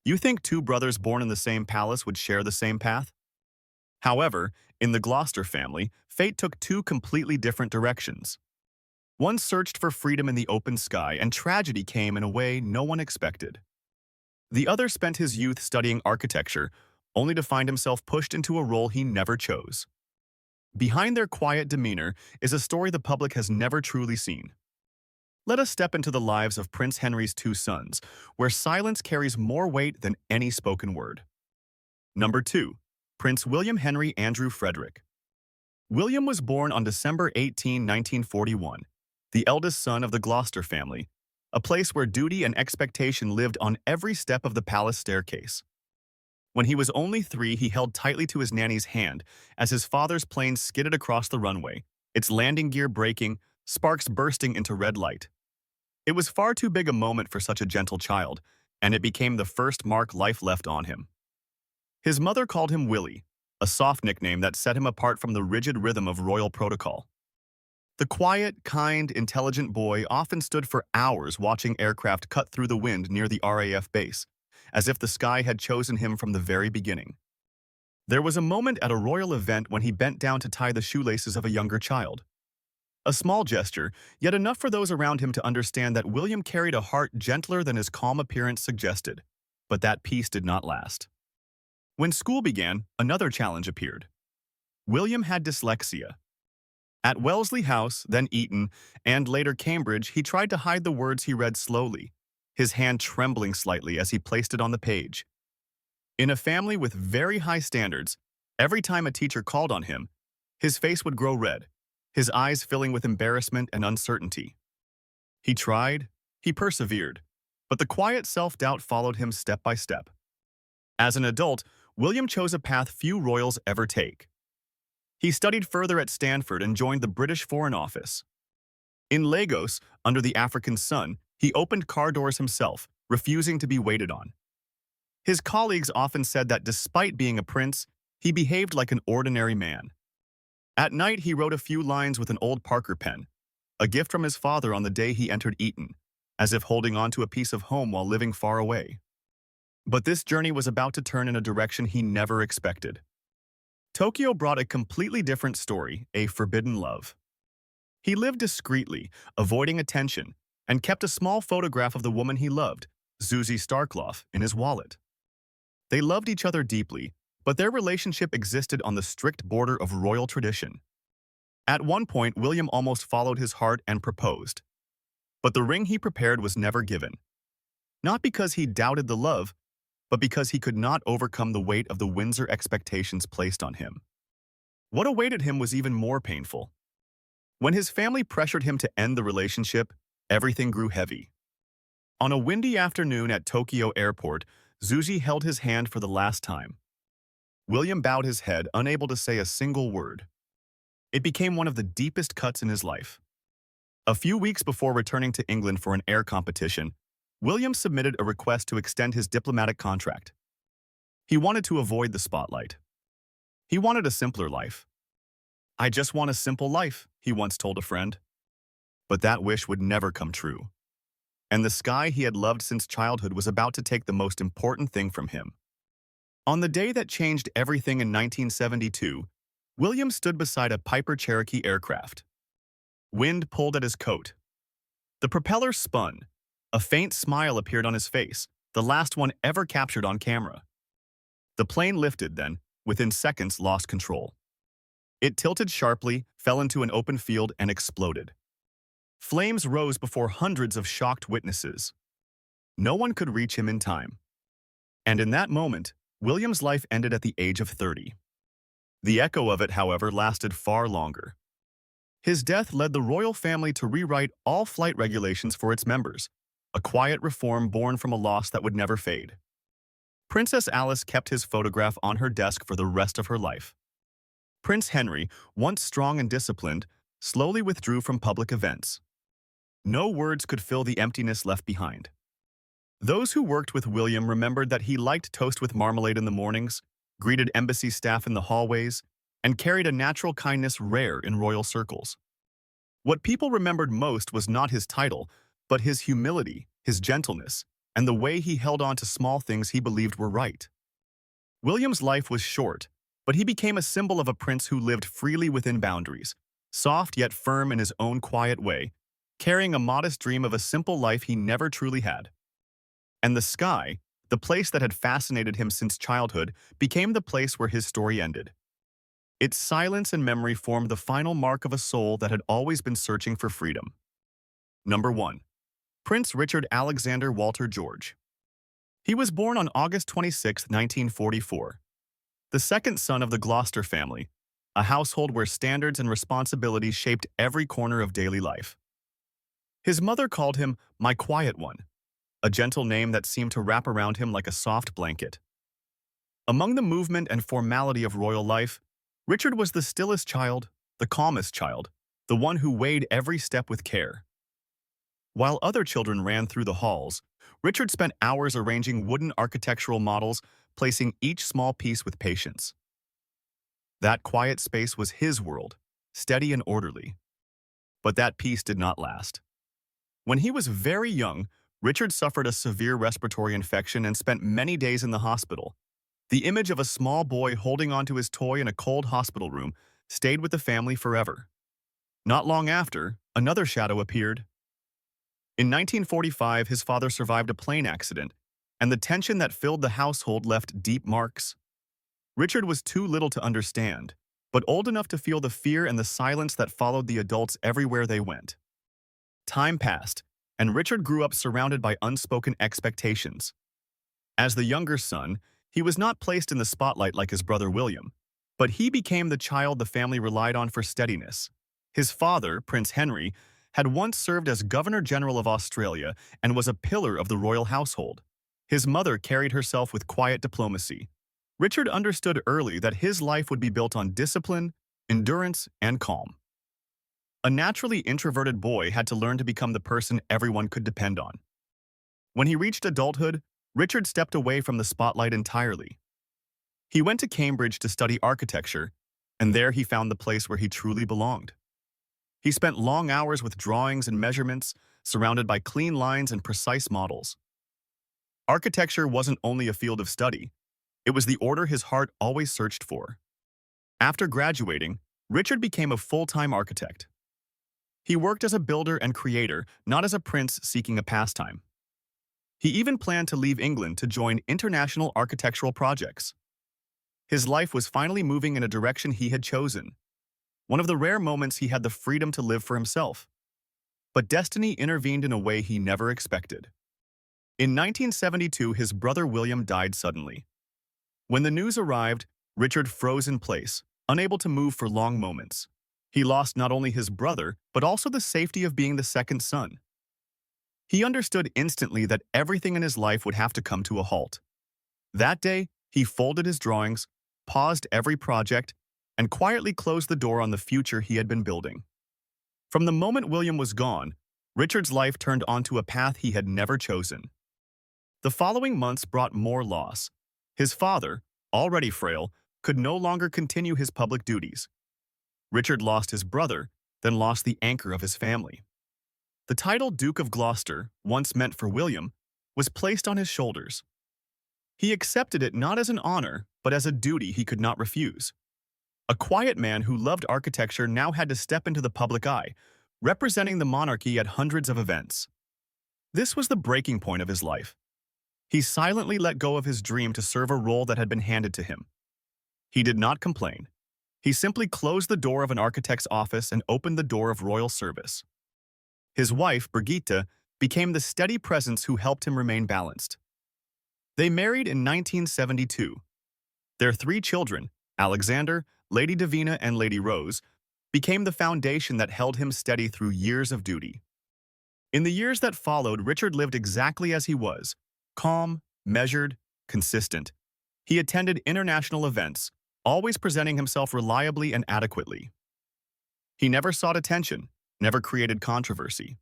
You think two brothers born in the same palace would share the same path? However, in the Gloucester family, fate took two completely different directions. One searched for freedom in the open sky, and tragedy came in a way no one expected. The other spent his youth studying architecture, only to find himself pushed into a role he never chose. Behind their quiet demeanor is a story the public has never truly seen. Let us step into the lives of Prince Henry's two sons, where silence carries more weight than any spoken word. Number 2. Prince William Henry Andrew Frederick. William was born on December 18, 1941, the eldest son of the Gloucester family, a place where duty and expectation lived on every step of the palace staircase. When he was only 3, he held tightly to his nanny's hand as his father's plane skidded across the runway, its landing gear breaking, sparks bursting into red light. It was far too big a moment for such a gentle child, and it became the first mark life left on him. His mother called him Willie, a soft nickname that set him apart from the rigid rhythm of royal protocol. The quiet, kind, intelligent boy often stood for hours watching aircraft cut through the wind near the RAF base, as if the sky had chosen him from the very beginning. There was a moment at a royal event when he bent down to tie the shoelaces of a younger child. A small gesture, yet enough for those around him to understand that William carried a heart gentler than his calm appearance suggested. But that peace did not last. When school began, another challenge appeared. William had dyslexia. At Wellesley House, then Eton, and later Cambridge, he tried to hide the words he read slowly, his hand trembling slightly as he placed it on the page. In a family with very high standards, every time a teacher called on him, his face would grow red, his eyes filling with embarrassment and uncertainty. He tried, he persevered, but the quiet self-doubt followed him step by step. As an adult, William chose a path few royals ever take. He studied further at Stanford and joined the British Foreign Office. In Lagos, under the African sun, he opened car doors himself, refusing to be waited on. His colleagues often said that despite being a prince, he behaved like an ordinary man. At night, he wrote a few lines with an old Parker pen, a gift from his father on the day he entered Eton, as if holding on to a piece of home while living far away. But this journey was about to turn in a direction he never expected. Tokyo brought a completely different story, a forbidden love. He lived discreetly, avoiding attention, and kept a small photograph of the woman he loved, Susie Starkloff, in his wallet. They loved each other deeply, but their relationship existed on the strict border of royal tradition. At one point, William almost followed his heart and proposed. But the ring he prepared was never given. Not because he doubted the love, but because he could not overcome the weight of the Windsor expectations placed on him. What awaited him was even more painful. When his family pressured him to end the relationship, everything grew heavy. On a windy afternoon at Tokyo Airport, Susie held his hand for the last time. William bowed his head, unable to say a single word. It became one of the deepest cuts in his life. A few weeks before returning to England for an air competition, William submitted a request to extend his diplomatic contract. He wanted to avoid the spotlight. He wanted a simpler life. "I just want a simple life," he once told a friend. But that wish would never come true. And the sky he had loved since childhood was about to take the most important thing from him. On the day that changed everything in 1972, William stood beside a Piper Cherokee aircraft. Wind pulled at his coat. The propeller spun. A faint smile appeared on his face, the last one ever captured on camera. The plane lifted, then, within seconds, lost control. It tilted sharply, fell into an open field, and exploded. Flames rose before hundreds of shocked witnesses. No one could reach him in time. And in that moment, William's life ended at the age of 30. The echo of it, however, lasted far longer. His death led the royal family to rewrite all flight regulations for its members, a quiet reform born from a loss that would never fade. Princess Alice kept his photograph on her desk for the rest of her life. Prince Henry, once strong and disciplined, slowly withdrew from public events. No words could fill the emptiness left behind. Those who worked with William remembered that he liked toast with marmalade in the mornings, greeted embassy staff in the hallways, and carried a natural kindness rare in royal circles. What people remembered most was not his title, but his humility, his gentleness, and the way he held on to small things he believed were right. William's life was short, but he became a symbol of a prince who lived freely within boundaries, soft yet firm in his own quiet way, carrying a modest dream of a simple life he never truly had. And the sky, the place that had fascinated him since childhood, became the place where his story ended. Its silence and memory formed the final mark of a soul that had always been searching for freedom. Number 1. Prince Richard Alexander Walter George. He was born on August 26, 1944, the second son of the Gloucester family, a household where standards and responsibilities shaped every corner of daily life. His mother called him "my quiet one," a gentle name that seemed to wrap around him like a soft blanket. Among the movement and formality of royal life, Richard was the stillest child, the calmest child, the one who weighed every step with care. While other children ran through the halls, Richard spent hours arranging wooden architectural models, placing each small piece with patience. That quiet space was his world, steady and orderly. But that peace did not last. When he was very young, Richard suffered a severe respiratory infection and spent many days in the hospital. The image of a small boy holding onto his toy in a cold hospital room stayed with the family forever. Not long after, another shadow appeared. In 1945, his father survived a plane accident, and the tension that filled the household left deep marks. Richard was too little to understand, but old enough to feel the fear and the silence that followed the adults everywhere they went. Time passed, and Richard grew up surrounded by unspoken expectations. As the younger son, he was not placed in the spotlight like his brother William, but he became the child the family relied on for steadiness. His father, Prince Henry, had once served as Governor-General of Australia and was a pillar of the royal household. His mother carried herself with quiet diplomacy. Richard understood early that his life would be built on discipline, endurance, and calm. A naturally introverted boy had to learn to become the person everyone could depend on. When he reached adulthood, Richard stepped away from the spotlight entirely. He went to Cambridge to study architecture, and there he found the place where he truly belonged. He spent long hours with drawings and measurements, surrounded by clean lines and precise models. Architecture wasn't only a field of study, it was the order his heart always searched for. After graduating, Richard became a full-time architect. He worked as a builder and creator, not as a prince seeking a pastime. He even planned to leave England to join international architectural projects. His life was finally moving in a direction he had chosen. One of the rare moments he had the freedom to live for himself. But destiny intervened in a way he never expected. In 1972, his brother William died suddenly. When the news arrived, Richard froze in place, unable to move for long moments. He lost not only his brother, but also the safety of being the second son. He understood instantly that everything in his life would have to come to a halt. That day, he folded his drawings, paused every project, and quietly closed the door on the future he had been building. From the moment William was gone, Richard's life turned onto a path he had never chosen. The following months brought more loss. His father, already frail, could no longer continue his public duties. Richard lost his brother, then lost the anchor of his family. The title Duke of Gloucester, once meant for William, was placed on his shoulders. He accepted it not as an honor, but as a duty he could not refuse. A quiet man who loved architecture now had to step into the public eye, representing the monarchy at hundreds of events. This was the breaking point of his life. He silently let go of his dream to serve a role that had been handed to him. He did not complain. He simply closed the door of an architect's office and opened the door of royal service. His wife, Brigitte, became the steady presence who helped him remain balanced. They married in 1972. Their 3 children, Alexander, Lady Davina, and Lady Rose, became the foundation that held him steady through years of duty. In the years that followed, Richard lived exactly as he was, calm, measured, consistent. He attended international events, always presenting himself reliably and adequately. He never sought attention, never created controversy.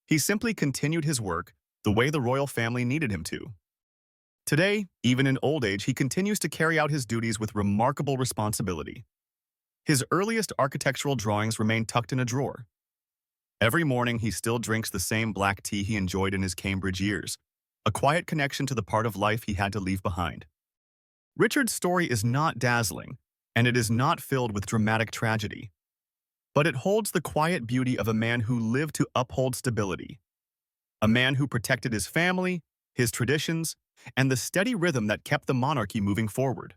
He simply continued his work the way the royal family needed him to. Today, even in old age, he continues to carry out his duties with remarkable responsibility. His earliest architectural drawings remain tucked in a drawer. Every morning, he still drinks the same black tea he enjoyed in his Cambridge years, a quiet connection to the part of life he had to leave behind. Richard's story is not dazzling, and it is not filled with dramatic tragedy, but it holds the quiet beauty of a man who lived to uphold stability, a man who protected his family, his traditions, and the steady rhythm that kept the monarchy moving forward.